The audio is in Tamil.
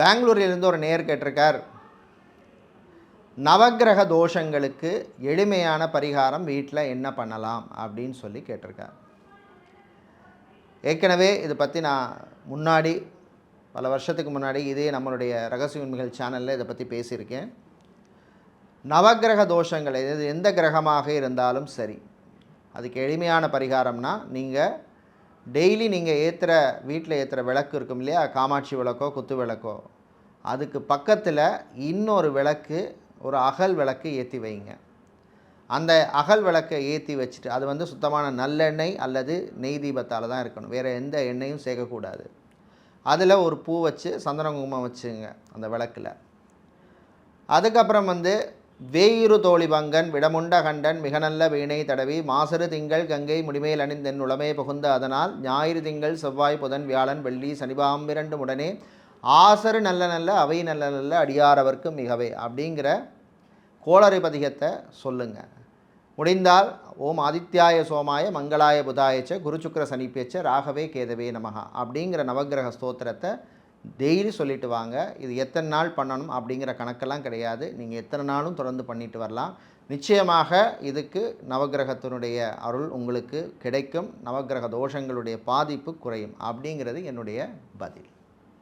பெங்களூரிலிருந்து ஒரு நேயர் கேட்டிருக்கார், நவக்கிரக தோஷங்களுக்கு எளிமையான பரிகாரம் வீட்டில் என்ன பண்ணலாம் அப்படின்னு சொல்லி கேட்டிருக்கார். ஏற்கனவே இதை பற்றி நான் முன்னாடி பல வருஷத்துக்கு முன்னாடி இதே நம்மளுடைய ரகசிய உண்மைகள் சேனலில் இதை பற்றி பேசியிருக்கேன். நவக்கிரக தோஷங்கள் இது எந்த கிரகமாக இருந்தாலும் சரி, அதுக்கு எளிமையான பரிகாரம்னா, நீங்கள் டெய்லி நீங்கள் வீட்டில் ஏற்றுற விளக்கு இருக்கும் இல்லையா, காமாட்சி விளக்கோ குத்து விளக்கோ, அதுக்கு பக்கத்தில் இன்னொரு விளக்கு, ஒரு அகல் விளக்கு ஏற்றி வைங்க. அந்த அகல் விளக்கை ஏற்றி வச்சுட்டு, அது சுத்தமான நல்லெண்ணெய் அல்லது நெய் தீபத்தால் தான் இருக்கணும், வேறு எந்த எண்ணெயும் சேர்க்கக்கூடாது. அதில் ஒரு பூ வச்சு சந்தன குங்குமம் வச்சுங்க அந்த விளக்கில். அதுக்கப்புறம் வேயிரு தோழிபங்கன் விடமுண்ட கண்டன் மிக நல்ல வீணை தடவி மாசரு திங்கள் கங்கை முடிமேல் அணிந்தென் உளமே புகுந்த அதனால் ஞாயிறு திங்கள் செவ்வாய் புதன் வியாழன் வெள்ளி சனிபாம்பிரண்டு உடனே ஆசரு நல்ல நல்ல அவை நல்ல நல்ல அடியாரவர்க்கு மிகவே அப்படிங்கிற கோளறு பதிகத்தை சொல்லுங்கள். முடிந்தால் ஓம் ஆதித்யாய சோமாய மங்களாய புதாயச்ச குரு சுக்கிர சனிப்பேச்ச ராகவே கேதவே நமகா அப்படிங்கிற நவக்கிரக ஸ்தோத்திரத்தை டெய்லி சொல்லிட்டு வாங்க. இது எத்தனை நாள் பண்ணணும் அப்படிங்கிற கணக்கெல்லாம் கிடையாது, நீங்கள் எத்தனை நாளும் தொடர்ந்து பண்ணிட்டு வரலாம். நிச்சயமாக இதுக்கு நவக்கிரகத்தினுடைய அருள் உங்களுக்கு கிடைக்கும், நவக்கிரக தோஷங்களுடைய பாதிப்பு குறையும் அப்படிங்கிறது என்னுடைய பதில்.